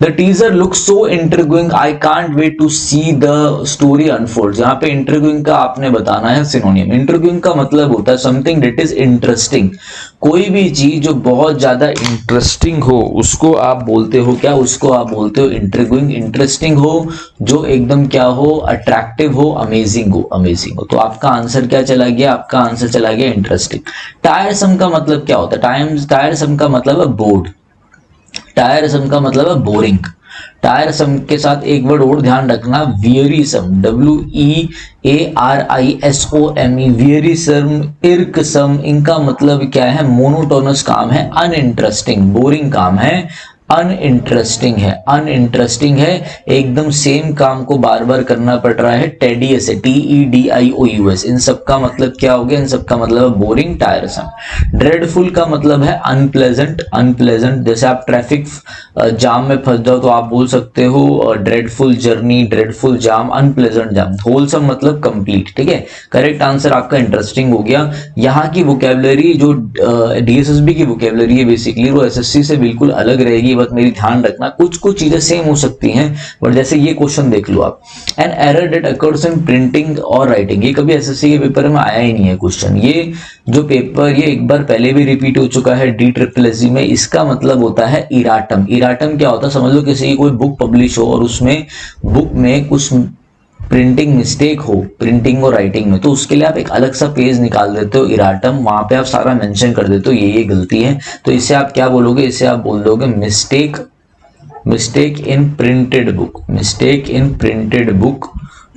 The teaser look so intriguing, I can't wait to see the story unfold. यहाँ पे intriguing का आपने बताना है सिनोनिम। इंट्रिगिंग का मतलब होता है समथिंग दैट इज इंटरेस्टिंग। कोई भी चीज जो बहुत ज्यादा इंटरेस्टिंग हो उसको आप बोलते हो क्या, उसको आप बोलते हो इंट्रिगिंग। इंटरेस्टिंग हो, जो एकदम क्या हो, अट्रैक्टिव हो, अमेजिंग हो, अमेजिंग हो। तो आपका आंसर क्या चला गया, आपका आंसर चला गया इंटरेस्टिंग। टायरसम का मतलब क्या होता है, टायरसम का मतलब है बोर्ड, टायरसम का मतलब है बोरिंग। टायरसम के साथ एक वर्ड और ध्यान रखना, वियरीसम, WEARISOME, वियरीसम, इर्कसम, इनका मतलब क्या है, मोनोटोनस काम है, अनइंटरेस्टिंग, बोरिंग काम है, अनइंटरेस्टिंग है, अनइंटरेस्टिंग है, एकदम सेम काम को बार बार करना पड़ रहा है। टेडियस है, TEDIOUS, इन सब का मतलब क्या हो गया, इन सब का मतलब है बोरिंग, टायरसम। ड्रेडफुल का मतलब है अनप्लेजेंट, अनप्लेजेंट। जैसे आप ट्रैफिक जाम में फंस जाओ तो आप बोल सकते हो ड्रेडफुल जर्नी, ड्रेडफुल जाम, अनप्लेजेंट जाम। होलसम मतलब कंप्लीट, ठीक है। करेक्ट आंसर आपका इंटरेस्टिंग हो गया। यहाँ की वोकेबलरी जो DSSB की वोकेबलरी है बेसिकली वो SSC से बिल्कुल अलग रहेगी, बस मेरी ध्यान रखना। कुछ कुछ चीजें सेम हो सकती हैं, बट जैसे ये क्वेश्चन देख लो आप, an error date occurs in printing और राइटिंग, ये कभी SSC के पेपर में आया ही नहीं है क्वेश्चन। ये जो पेपर ये एक बार पहले भी रिपीट हो चुका है DSSS में। इसका मतलब होता है इराटम। इराटम क्या होता है, समझ लो किसी की कोई बुक पब्लिश हो और उसमें बुक में कुछ प्रिंटिंग मिस्टेक हो, प्रिंटिंग और राइटिंग में, तो उसके लिए आप एक अलग सा पेज निकाल देते हो इराटम, वहां पे आप सारा मेंशन कर देते हो ये गलती है, तो इससे आप क्या बोलोगे, इससे आप बोल दोगे mistake, mistake in printed book, mistake in printed book,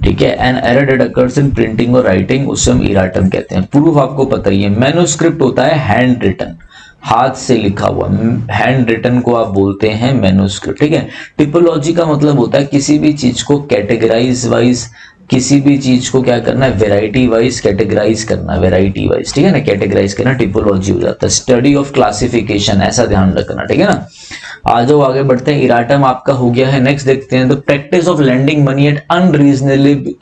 ठीक है। An error date occurs in printing और राइटिंग, उसे हम इराटम कहते हैं। प्रूफ आपको पता ही है। मैन्युस्क्रिप्ट होता है हैंड रिटन, हाथ से लिखा हुआ, हैंड रिटन को आप बोलते हैं मैन्युस्क्रिप्ट, ठीक है। टिपोलॉजी का मतलब होता है किसी भी चीज को कैटेगराइज वाइज, किसी भी चीज को क्या करना है, वेराइटी वाइज कैटेगराइज करना, वेराइटी वाइज, ठीक है ना, कैटेगराइज करना टिपोलॉजी हो जाता है। स्टडी ऑफ क्लासिफिकेशन, ऐसा ध्यान रखना, ठीक है ना। आ जाओ आगे बढ़ते हैं। इराटम आपका हो गया है। नेक्स्ट देखते हैं, the practice of lending money at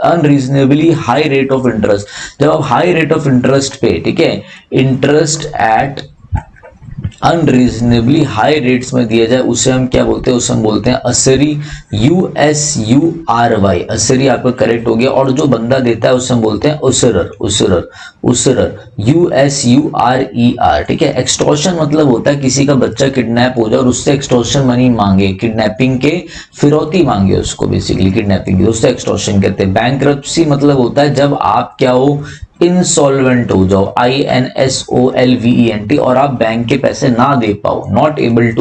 unreasonably high rate of interest. जब आप हाई रेट ऑफ इंटरेस्ट पे, ठीक है, interest eight unreasonably high rates में दिया जाए, उसे हम क्या बोलते हैं, उसे हम बोलते हैं असरी, USURY, असरी आपका करेक्ट हो गया। और जो बंदा देता है उसे हम बोलते हैं उसरर, उसरर, उसरर, USURER, ठीक है। एक्सटॉर्शन मतलब होता है किसी का बच्चा किडनैप हो जाए और उससे एक्सटॉर्शन मनी मांगे, किडनैपिंग के फिरौती मांगे उसको, बेसिकली किडनैपिंग की, उससे एक्सटॉर्शन कहते हैं। बैंकरप्सी मतलब होता है जब आप क्या हो, इंसॉल्वेंट हो जाओ, INSOLVENT, और आप बैंक के पैसे ना दे पाओ, नॉट एबल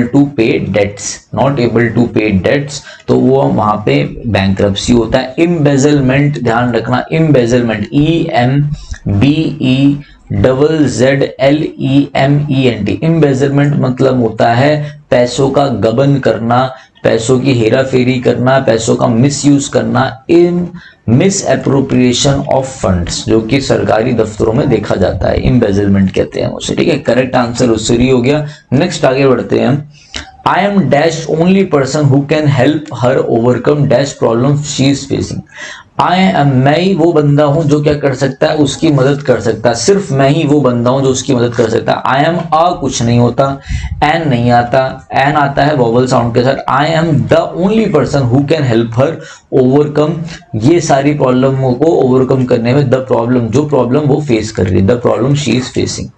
टू पे डेट्स, नॉट एबल टू पे डेट्स, तो वो वहां पे बैंकरप्सी होता है। इम्बेजलमेंट, ध्यान रखना, इम्बेजलमेंट, EMBEZZLEMENT, इम्बेजलमेंट मतलब होता है पैसों का गबन करना, पैसों की हेरा फेरी करना, पैसों का मिसयूज करना, इन मिस एप्रोप्रिएशन ऑफ फंड्स, जो कि सरकारी दफ्तरों में देखा जाता है, इम्बेजलमेंट कहते हैं उसे, ठीक है। करेक्ट आंसर उसरी हो गया। नेक्स्ट आगे बढ़ते हैं हम। I am dash only person who can help her overcome dash problem she is facing. I am, मैं ही वो बंदा हूं जो क्या कर सकता है, उसकी मदद कर सकता है। सिर्फ मैं ही वो बंदा हूं जो उसकी मदद कर सकता है। I am कुछ नहीं होता, एन नहीं आता, एन आता है वोवल साउंड के साथ। I am the only person who can help her overcome, ये सारी प्रॉब्लमों को ओवरकम करने में, द प्रॉब्लम, जो प्रॉब्लम वो फेस कर रही है, the problem she is facing.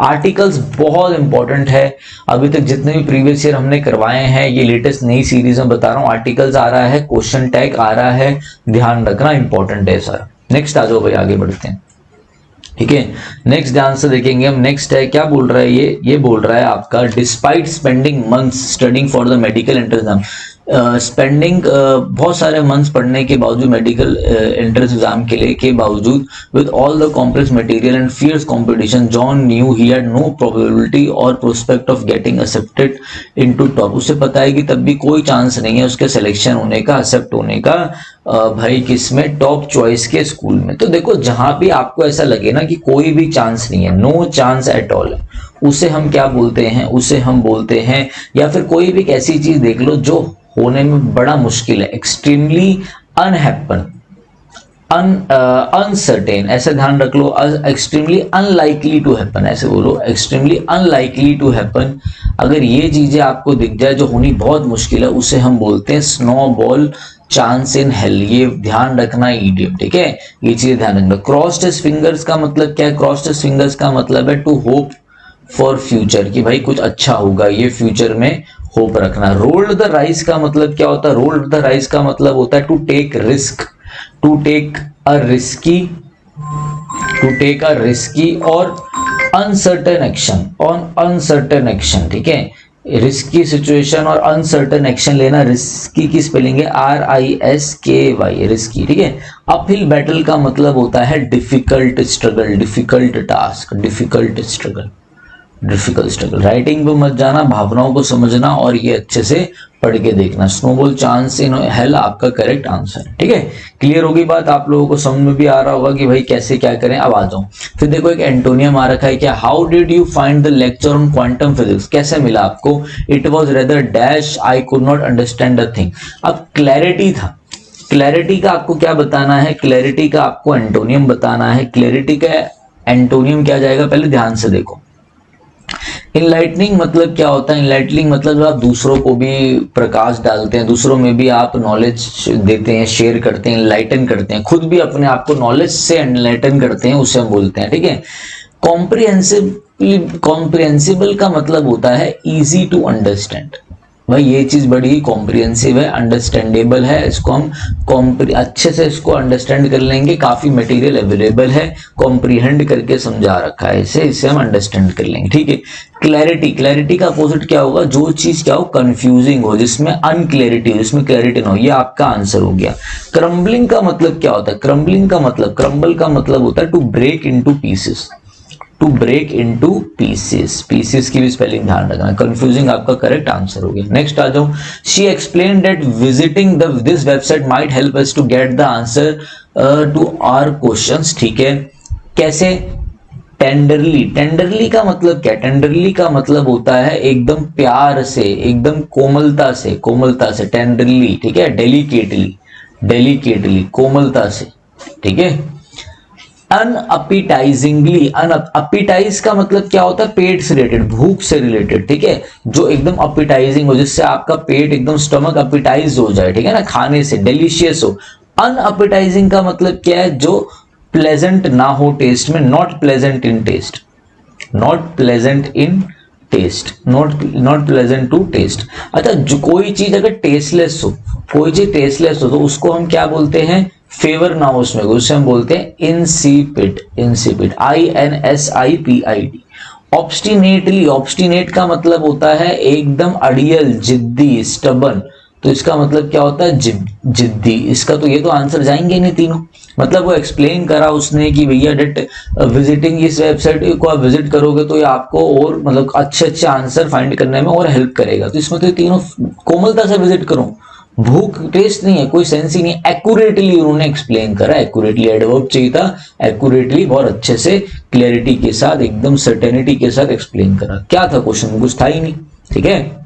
Articles बहुत इंपॉर्टेंट है। अभी तक जितने भी प्रीवियस ईयर हमने करवाए हैं, ये लेटेस्ट नई सीरीज में बता रहा हूं, आर्टिकल्स आ रहा है, क्वेश्चन टैग आ रहा है, ध्यान रखना, इंपॉर्टेंट है सर। नेक्स्ट आ जाओ भाई, आगे बढ़ते हैं, ठीक है। नेक्स्ट ध्यान से देखेंगे हम। नेक्स्ट है, क्या बोल रहा है ये बोल रहा है आपका, despite spending months studying for the medical entrance exam, spending बहुत सारे मंथ्स पढ़ने के बावजूद, मेडिकल एंट्रेंस एग्जाम के लिए के बावजूद, with all the complex material and fierce competition, John knew he had no probability और prospect of getting accepted into top. उसे पता है कि तब भी कोई चांस नहीं है उसके सिलेक्शन होने का, एक्सेप्ट होने का, भाई किसमें, टॉप चॉइस के स्कूल में। तो देखो, जहां भी आपको ऐसा लगे ना कि कोई भी चांस नहीं है, नो चांस एट ऑल, उसे हम क्या बोलते हैं, उसे हम बोलते हैं, या फिर कोई भी ऐसी चीज देख लो जो होने में बड़ा मुश्किल है, एक्सट्रीमली अनहैपन, अनसर्टेन, ऐसे ध्यान रख लो, एक्सट्रीमली अनलाइकली टू हैपन, ऐसे बोलो एक्सट्रीमली अनलाइकली टू हैपन। अगर ये चीजें आपको दिख जाए जो होनी बहुत मुश्किल है, उसे हम बोलते हैं स्नोबॉल चांस इन हेल। ये ध्यान रखना इडियम, ठीक है, ये चीजें ध्यान रखना। क्रॉस्ड हिज फिंगर्स का मतलब क्या है? क्रॉस्ड हिज फिंगर्स का मतलब है टू होप फॉर फ्यूचर, कि भाई कुछ अच्छा होगा, ये फ्यूचर में होप रखना। रोल्ड द राइस का मतलब क्या होता है? रोल्ड द राइस का मतलब होता है to take risk, to take a risky, to take a risky और uncertain action, on uncertain action, ठीक है। रिस्की सिचुएशन और अनसर्टेन एक्शन लेना, रिस्की की स्पेलिंग है RISKY, रिस्की, ठीक है। अपहिल बैटल का मतलब होता है difficult struggle, difficult task, difficult struggle, difficult struggle. Writing पे मत जाना, भावनाओं को समझना और ये अच्छे से पढ़ के देखना। स्नोबॉल चांस इन हेल आपका करेक्ट आंसर, ठीक है। क्लियर होगी बात? आप लोगों को समझ में भी आ रहा होगा कि भाई कैसे क्या करें। अब आ जाओ, फिर देखो एक एंटोनियम आ रखा है क्या, how did you find the lecture on quantum physics, कैसे मिला आपको? It was rather dash, I could not understand the thing. अब क्लैरिटी था, क्लैरिटी का आपको क्या बताना है? क्लैरिटी का आपको एंटोनियम बताना है। क्लैरिटी का एंटोनियम क्या जाएगा, पहले ध्यान से देखो। इनलाइटनिंग मतलब क्या होता है? इनलाइटनिंग मतलब जब आप दूसरों को भी प्रकाश डालते हैं, दूसरों में भी आप नॉलेज देते हैं, शेयर करते हैं, इनलाइटन करते हैं, खुद भी अपने आप को नॉलेज से इनलाइटन करते हैं, उसे हम बोलते हैं, ठीक है। कॉम्प्रिहेंसिबल का मतलब होता है इजी टू अंडरस्टैंड। भाई ये चीज बड़ी ही कॉम्प्रिहेंसिव है, अंडरस्टैंडेबल है, इसको हम अच्छे से इसको अंडरस्टैंड कर लेंगे। काफी मटेरियल अवेलेबल है, कॉम्प्रिहेंड करके समझा रखा है इसे हम अंडरस्टैंड कर लेंगे, ठीक है। क्लैरिटी, क्लैरिटी का अपोजिट क्या होगा? जो चीज क्या हो, कंफ्यूजिंग हो, जिसमें अनक्लैरिटी हो, जिसमें क्लैरिटी ना हो, ये आपका आंसर हो गया। क्रम्बलिंग का मतलब क्या होता है? क्रम्बलिंग का मतलब, क्रम्बल का मतलब होता है to break into pieces, to break into pieces, pieces की भी स्पेलिंग ध्यान रखना। कंफ्यूजिंग आपका करेक्ट आंसर हो गया। नेक्स्ट आ जाओ, she explain that visiting this website might help us to get the answer to our questions, ठीक है। कैसे? टेंडरली, टेंडरली का मतलब क्या? टेंडरली का मतलब होता है एकदम प्यार से, एकदम कोमलता से, कोमलता से, टेंडरली, ठीक है। डेलिकेटली, डेलिकेटली, कोमलता से, ठीक है। अनअपिटाइजिंगली, अनअपिटाइज का मतलब क्या होता है? पेट से रिलेटेड, भूख से रिलेटेड, ठीक है। जो एकदम अपिटाइजिंग हो, जिससे आपका पेट एकदम स्टमक अपिटाइज हो जाए, ठीक है ना, खाने से डिलीशियस हो। अनअपिटाइजिंग का मतलब क्या है? जो प्लेजेंट ना हो टेस्ट में, not pleasant in taste, not pleasant in taste, not pleasant to taste. अच्छा, जो कोई चीज अगर टेस्टलेस हो, कोई चीज टेस्टलेस हो, तो उसको हम क्या बोलते हैं? फेवर ना हो उसमें, उसे हम बोलते हैं इंसिपिड, इंसिपिड, INSIPID। ऑब्स्टिनेटली, ऑब्स्टिनेट का मतलब होता है एकदम अड़ियल, जिद्दी, स्टबन। तो इसका मतलब क्या होता है? जिद्दी। इसका तो ये तो आंसर जाएंगे नहीं तीनों। मतलब वो एक्सप्लेन करा उसने कि भैया डेट विजिटिंग इस वेबसाइट को आप विजिट करोगे तो ये आपको और मतलब अच्छे अच्छे आंसर फाइंड करने में और हेल्प करेगा। तो इसमें तो तीनों कोमलता से विजिट करो, भूख टेस्ट नहीं है, कोई सेंस ही नहीं। एक्यूरेटली उन्होंने एक्सप्लेन करा, एक्यूरेटली एडवर्ब चाहिए था, एक्यूरेटली बहुत अच्छे से क्लैरिटी के साथ, एकदम सर्टेनिटी के साथ एक्सप्लेन करा। क्या था क्वेश्चन? कुछ था ही नहीं, ठीक है।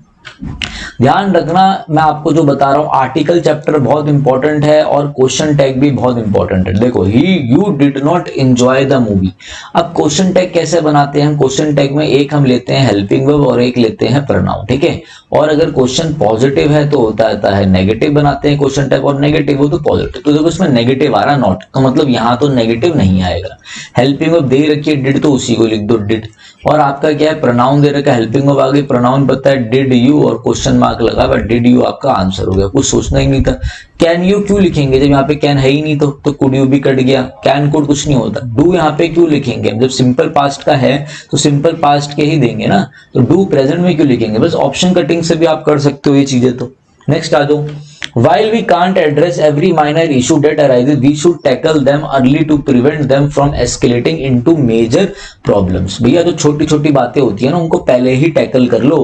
ध्यान रखना, मैं आपको जो बता रहा हूं, आर्टिकल चैप्टर बहुत इंपॉर्टेंट है और क्वेश्चन टैग भी बहुत इंपॉर्टेंट है। देखो, you did not enjoy the movie. अब क्वेश्चन टैग कैसे बनाते हैं? क्वेश्चन टैग में एक हम लेते हैं हेल्पिंग वर्ब और एक लेते हैं प्रनाउन, ठीक है। और अगर क्वेश्चन पॉजिटिव है तो होता है नेगेटिव बनाते हैं क्वेश्चन टैग, और नेगेटिव हो तो पॉजिटिव। तो देखो इसमें नेगेटिव आ रहा नॉट, तो मतलब यहां तो नेगेटिव नहीं आएगा। हेल्पिंग वर्ब दे रखी है डिड, तो उसी को लिख दो डिड। और आपका क्या है? प्रनाउन दे रखा है, हेल्पिंग वर्ब आ गई, प्रनाउन पता है डिड यू और क्वेश्चन मार्क लगा हुआ, डिड यू आपका आंसर हो गया। कुछ सोचना ही नहीं था। कैन यू क्यों लिखेंगे जब यहाँ पे कैन है ही नहीं? तो कुड यू भी कट गया, कैन कुड कुछ नहीं होता। डू यहाँ पे क्यों लिखेंगे? जब सिंपल पास्ट का है तो सिंपल पास्ट के ही देंगे ना, तो डू प्रेजेंट में क्यों लिखेंगे? बस ऑप्शन कटिंग से भी आप कर सकते हो ये चीजें। तो नेक्स्ट आ जाओ, while we can't address every minor issue that arises, we should tackle them early to prevent them from escalating into major problems। भैया जो छोटी छोटी बातें होती है ना, उनको पहले ही टैकल कर लो,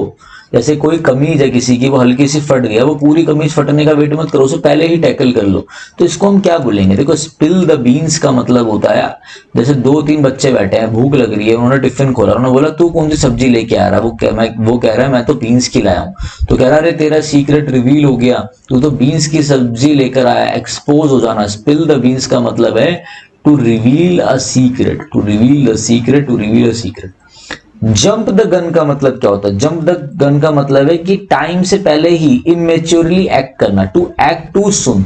जैसे कोई कमीज है किसी की, वो हल्की सी फट गया, वो पूरी कमीज फटने का वेट मत करो, उसे पहले ही टैकल कर लो। तो इसको हम क्या बोलेंगे? देखो, स्पिल द बीन्स का मतलब होता है, जैसे 2-3 बच्चे बैठे हैं, भूख लग रही है, उन्होंने टिफिन खोला, उन्होंने बोला तू कौन सी सब्जी लेके आ रहा है? वो कह रहा है मैं तो बीन्स की लाया हूँ। तो कह रहा है अरे तेरा सीक्रेट रिवील हो गया, तू तो बीन्स की सब्जी लेकर आया। एक्सपोज हो जाना, स्पिल द बीन्स का मतलब है to reveal a secret, to reveal the secret, to reveal a secret. Jump the gun का मतलब क्या होता है? जंप द गन का मतलब है कि टाइम से पहले ही इमेच्योरली एक्ट करना, to act too soon,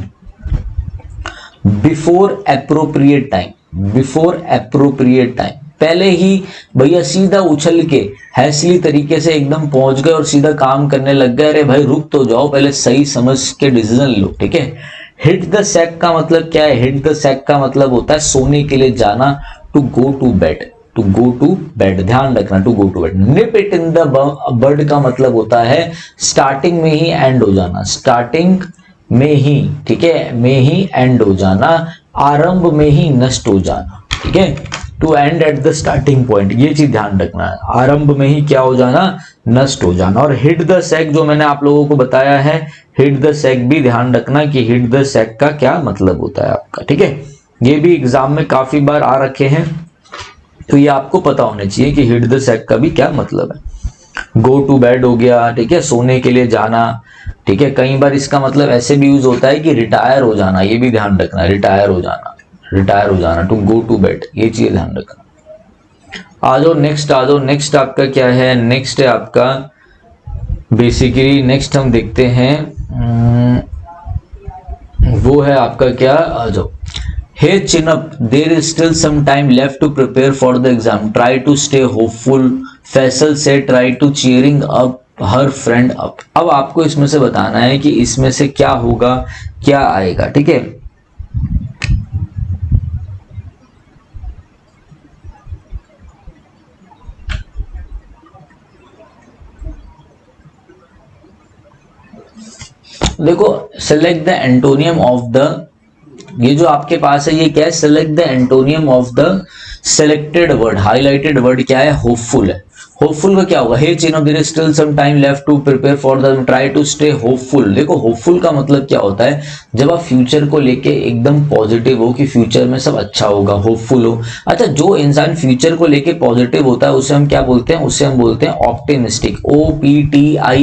before appropriate time, before appropriate time, पहले ही भैया सीधा उछल के हैसली तरीके से एकदम पहुंच गए और सीधा काम करने लग गए। अरे भाई रुक तो जाओ, पहले सही समझ के डिसीजन लो, ठीक है। हिट द सैक का मतलब क्या है? हिट द सैक का मतलब होता है सोने के लिए जाना, to go to bed, to go to bed, ध्यान रखना, to go to bed. Nip it in the bird का मतलब होता है स्टार्टिंग में ही एंड हो जाना, स्टार्टिंग में ही, ठीक है, में ही एंड हो जाना, आरंभ में ही नष्ट हो जाना, ठीक है। To end at the starting point, ये चीज ध्यान रखना है, आरंभ में ही क्या हो जाना? नष्ट हो जाना। और हिट द सैक जो मैंने आप लोगों को बताया है, हिट द सैक भी ध्यान रखना कि हिट द सैक का क्या मतलब होता है आपका, ठीक है। ये भी एग्जाम में काफी बार आ रखे हैं, तो ये आपको पता होना चाहिए कि हिट द सैक का भी क्या मतलब है। गो टू बेड हो गया, ठीक है, सोने के लिए जाना, ठीक है। कई बार इसका मतलब ऐसे भी यूज होता है कि रिटायर हो जाना, ये भी ध्यान रखना, रिटायर हो जाना, रिटायर हो जाना, टू गो टू बेड, ये चीज ध्यान रखना। आ जाओ नेक्स्ट, आ जाओ नेक्स्ट। आपका क्या है? नेक्स्ट है आपका बेसिकली, नेक्स्ट हम देखते हैं, वो है आपका क्या, आ जाओ। Hey chin up, there is still some time left to prepare for the exam. Try to stay hopeful. Faisal से try to cheering up her friend up. अब आपको इसमें से बताना है कि इसमें से क्या होगा, क्या आएगा, ठीक है। देखो, select the antonym of the, ये जो आपके पास है ये क्या है? Select the antonym of the selected word, highlighted word क्या है? होपफुल है। होपफुल का क्या होगा? Hey Chino, there is still some time left to prepare for the, try to stay hopeful. देखो, होपफुल का मतलब क्या होता है? जब आप फ्यूचर को लेके एकदम पॉजिटिव हो कि फ्यूचर में सब अच्छा होगा, होपफुल हो। अच्छा, जो इंसान फ्यूचर को लेके पॉजिटिव होता है उसे हम क्या बोलते हैं? उसे हम बोलते हैं ऑप्टिमिस्टिक, OPTIMISTIC।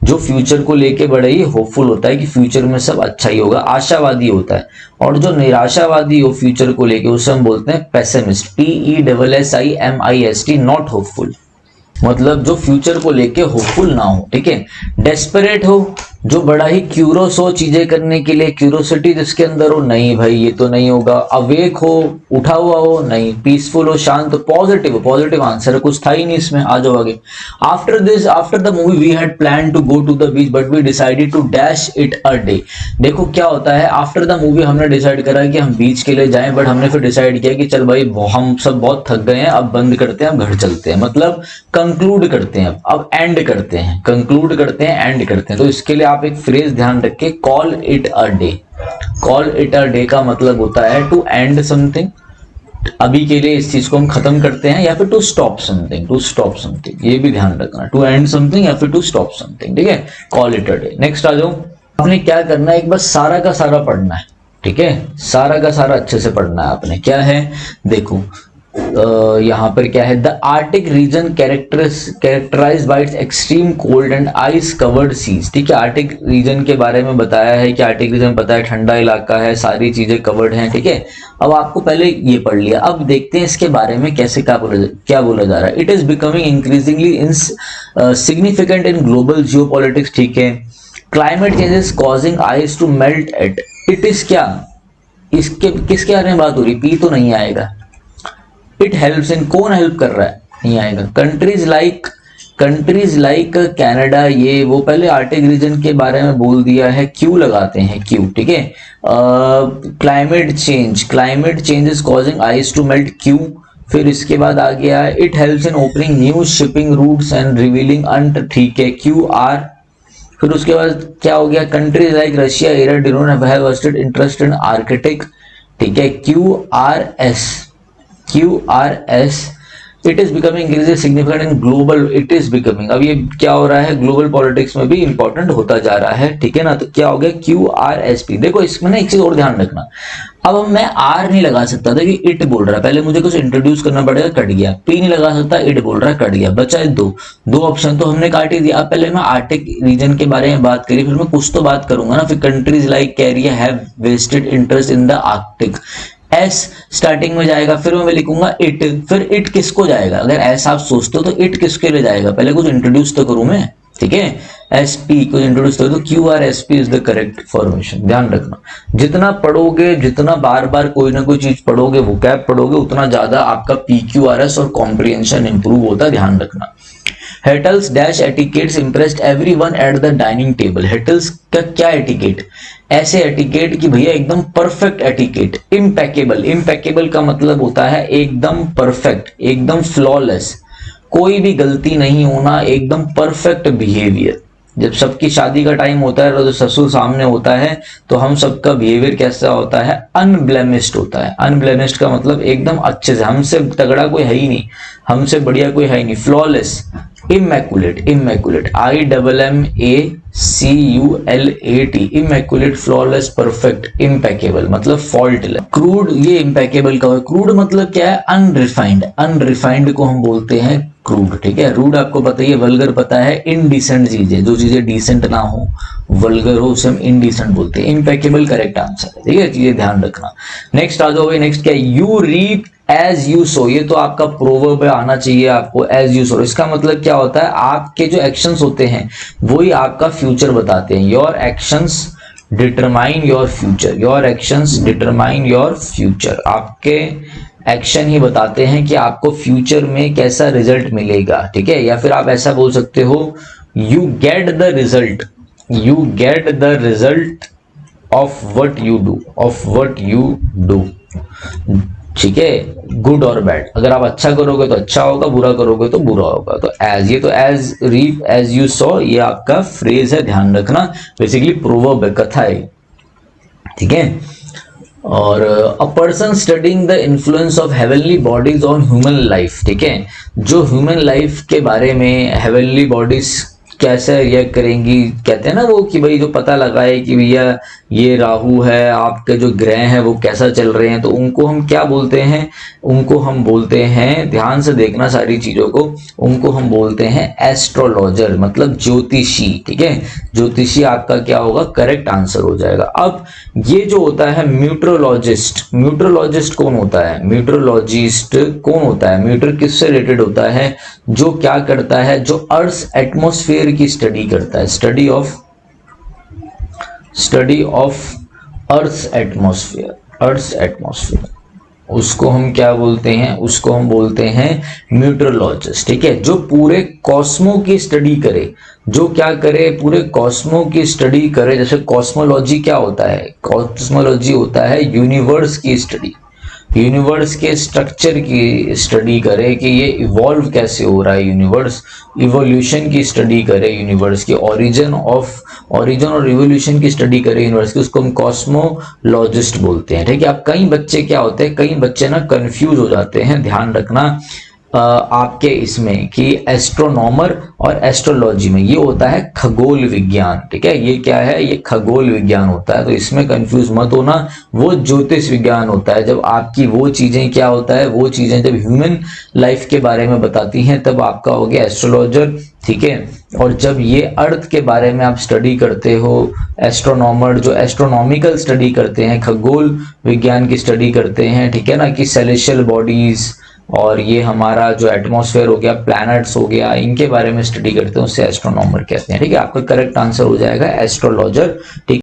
जो फ्यूचर को लेके बड़े ही होपफुल होता है कि फ्यूचर में सब अच्छा ही होगा, आशावादी होता है। और जो निराशावादी हो फ्यूचर को लेके उसे हम बोलते हैं पेसिमिस्ट, PESSIMIST, नॉट होपफुल। मतलब जो फ्यूचर को लेके होपफुल ना हो, ठीक है। डेस्परेट हो, जो बड़ा ही क्यूरोस हो चीजें करने के लिए, क्यूरोसिटी जिसके अंदर हो, नहीं भाई ये तो नहीं होगा। अवेक हो, उठा हुआ हो, नहीं। पीसफुल हो, शांत हो, पॉजिटिव हो, पॉजिटिव आंसर है, कुछ था ही नहीं इसमें। आ जाओ आगे। After this, after the movie we had plan to go to the beach but we decided to dash it a day. देखो क्या होता है, आफ्टर द मूवी हमने डिसाइड करा कि हम बीच के लिए जाएं, बट हमने फिर डिसाइड किया कि चल भाई हम सब बहुत थक गए हैं, अब बंद करते हैं, अब घर चलते हैं। मतलब कंक्लूड करते हैं, अब एंड करते हैं, कंक्लूड करते हैं, एंड करते हैं। तो इसके लिए आप एक फ्रेज ध्यान रखें, call it a day. Call it a day का मतलब होता है टू एंड समथिंग, अभी के लिए इस चीज को हम खत्म करते हैं, या फिर to stop something, to stop something, ये भी ध्यान रखना, टू एंड समथिंग या फिर टू स्टॉप समथिंग, ठीक है। Call it a day. Next आ जाओ। आपने क्या करना है, एक बस सारा का सारा पढ़ना है, ठीक है। सारा का सारा अच्छे से पढ़ना है आपने। क्या है देखो, यहाँ पर क्या है, the Arctic region characterised by its extreme cold and ice covered seas. ठीक है, आर्टिक रीजन के बारे में बताया है कि आर्टिक रीजन पता है ठंडा इलाका है, सारी चीजें कवर्ड हैं, ठीक है। अब आपको पहले ये पढ़ लिया, अब देखते हैं इसके बारे में कैसे क्या बोला जा रहा है। It is becoming increasingly in significant in global geopolitics, ठीक है। Climate change is causing ice to melt at, it is क्या, इसके किसके बारे में बात हो रही, पी तो नहीं आएगा। इट हेल्प्स इन, कौन हेल्प कर रहा है, नहीं आएगा। कंट्रीज लाइक कनाडा, ये वो पहले आर्टिक रीजन के बारे में बोल दिया है, क्यू लगाते हैं, क्यू, ठीक है। Climate change is causing ice to melt, Q. फिर इसके बाद आ गया है it helps in opening new shipping routes and revealing ant, ठीक है, क्यू आर। फिर उसके बाद क्या हो गया, कंट्रीज लाइक रशिया, ईरान, डिनोन have vested interest in Arctic, ठीक है, Q R S. It is becoming increasing significant in global, it is becoming, अब ये क्या हो रहा है, ग्लोबल पॉलिटिक्स में भी इंपॉर्टेंट होता जा रहा है, ठीक है ना। तो क्या हो गया, QRSP। देखो इसमें ना एक चीज और ध्यान रखना, अब मैं आर नहीं लगा सकता था कि इट बोल रहा है, पहले मुझे कुछ इंट्रोड्यूस करना पड़ेगा, कट गया। पी नहीं लगा सकता, इट बोल रहा है, कट गया, बचा है दो ऑप्शन तो हमने काट ही दिया। अब पहले मैं आर्टिक रीजन के बारे में बात करी, फिर मैं कुछ तो बात करूंगा ना, फिर countries like Korea have vested interest in the Arctic, S starting में जाएगा, फिर मैं लिखूंगा इट, फिर इट किसको जाएगा, अगर ऐसा आप सोचते हो तो इट किसके लिए जाएगा, पहले कुछ इंट्रोड्यूस तो करूं मैं, ठीक है। एसपी को इंट्रोड्यूस करो तो QRSP is the correct formation, ध्यान रखना। जितना पढ़ोगे, जितना बार बार कोई ना कोई चीज पढ़ोगे, वोकैब पढ़ोगे, उतना ज्यादा आपका PQRS और कॉम्प्रिहेंशन इंप्रूव होता है, ध्यान रखना। Hetal's dash etiquettes impressed everyone at the dining table, Hetal's का क्या एटिकेट, ऐसे एटिकेट कि भैया एकदम परफेक्ट एटिकेट, इम्पेकेबल, इम्पेकेबल का मतलब होता है एकदम परफेक्ट, एकदम फ्लॉलेस, कोई भी गलती नहीं होना, एकदम परफेक्ट बिहेवियर। जब सबकी शादी का टाइम होता है तो ससुर सामने होता है तो हम सबका बिहेवियर कैसा होता है, अनब्लेमिस्ड होता है। अनब्लेमिस्ड का मतलब एकदम अच्छे से, हमसे तगड़ा कोई है ही नहीं, हमसे बढ़िया कोई है ही नहीं, flawless, immaculate, immaculate, IMMACULAT, immaculate, flawless, perfect, impeccable मतलब फॉल्टलेस। क्रूड, ये इम्पेकेबल का है, क्रूड मतलब क्या है, अनरिफाइंड, अनरिफाइंड को हम बोलते हैं क्रूड, ठीक है। रूड आपको पता ही है, वल्गर पता है, इनडिसेंट चीजें, जो चीजें डिसेंट ना हो, वल्गर हो, उसे हम इनडिसेंट बोलते हैं। इम्पेकेबल करेक्ट आंसर है, ठीक है, चीजें ध्यान रखना। नेक्स्ट आ जाओ, नेक्स्ट क्या है, you reap as you sow, ये तो आपका प्रोवर्ब आना चाहिए आपको, एज यू सो, इसका मतलब क्या होता है, आपके जो एक्शंस होते हैं वही आपका फ्यूचर बताते हैं। Your actions determine your future, your actions determine your future, आपके एक्शन ही बताते हैं कि आपको फ्यूचर में कैसा रिजल्ट मिलेगा, ठीक है। या फिर आप ऐसा बोल सकते हो, you get the result, you get the result of what you do, of what you do, ठीक है, गुड और बैड। अगर आप अच्छा करोगे तो अच्छा होगा, बुरा करोगे तो बुरा होगा। तो एज, ये तो as reap as you saw, ये आपका फ्रेज है, ध्यान रखना, बेसिकली प्रोवर्ब है, कथा है, ठीक है। और a person studying the influence of heavenly bodies on human life, ठीक है, जो ह्यूमन लाइफ के बारे में हेवनली बॉडीज कैसे रिएक्ट करेंगी, कहते हैं ना वो कि भाई जो पता लगाए कि भैया ये राहु है, आपके जो ग्रह हैं वो कैसा चल रहे हैं, तो उनको हम क्या बोलते हैं, उनको हम बोलते हैं, ध्यान से देखना सारी चीजों को, उनको हम बोलते हैं एस्ट्रोलॉजर, मतलब ज्योतिषी, ठीक है। ज्योतिषी आपका क्या होगा, करेक्ट आंसर हो जाएगा। अब ये जो होता है म्यूट्रोलॉजिस्ट, म्यूट्रोलॉजिस्ट कौन होता है, म्यूट्रोलॉजिस्ट कौन होता है, म्यूटर किससे रिलेटेड होता है, जो क्या करता है, जो अर्थ एटमॉस्फेयर की स्टडी करता है, study of earth atmosphere, earth atmosphere, उसको हम क्या बोलते हैं, उसको हम बोलते हैं म्यूट्रोलॉजिस्ट, ठीक है। जो पूरे कॉस्मो की स्टडी करे, जो क्या करे, पूरे कॉस्मो की स्टडी करे। जैसे कॉस्मोलॉजी क्या होता है, कॉस्मोलॉजी होता है यूनिवर्स की स्टडी, यूनिवर्स के स्ट्रक्चर की स्टडी करे कि ये इवॉल्व कैसे हो रहा है यूनिवर्स, इवोल्यूशन की स्टडी करे यूनिवर्स की, ओरिजिन और इवोल्यूशन की स्टडी करे यूनिवर्स की, उसको हम कॉस्मोलॉजिस्ट बोलते हैं, ठीक है। अब कई बच्चे क्या होते हैं, कई बच्चे ना कंफ्यूज हो जाते हैं, ध्यान रखना आपके इसमें कि एस्ट्रोनॉमर और एस्ट्रोलॉजी में ये होता है खगोल विज्ञान, ठीक है, ये क्या है, ये खगोल विज्ञान होता है, तो इसमें कंफ्यूज मत होना। वो ज्योतिष विज्ञान होता है, जब आपकी वो चीजें क्या होता है, वो चीजें जब ह्यूमन लाइफ के बारे में बताती हैं तब आपका हो गया एस्ट्रोलॉजर, ठीक है। और जब ये अर्थ के बारे में आप स्टडी करते हो, एस्ट्रोनॉमर जो एस्ट्रोनॉमिकल स्टडी करते हैं, खगोल विज्ञान की स्टडी करते हैं, ठीक है ना, कि सेलेशियल बॉडीज और ये हमारा जो एटमॉस्फेयर हो गया, प्लैनेट्स हो गया, इनके बारे में स्टडी करते हैं, उससे एस्ट्रोनॉमर कहते हैं, ठीक है। आपका करेक्ट आंसर हो जाएगा एस्ट्रोलॉजर, ठीक।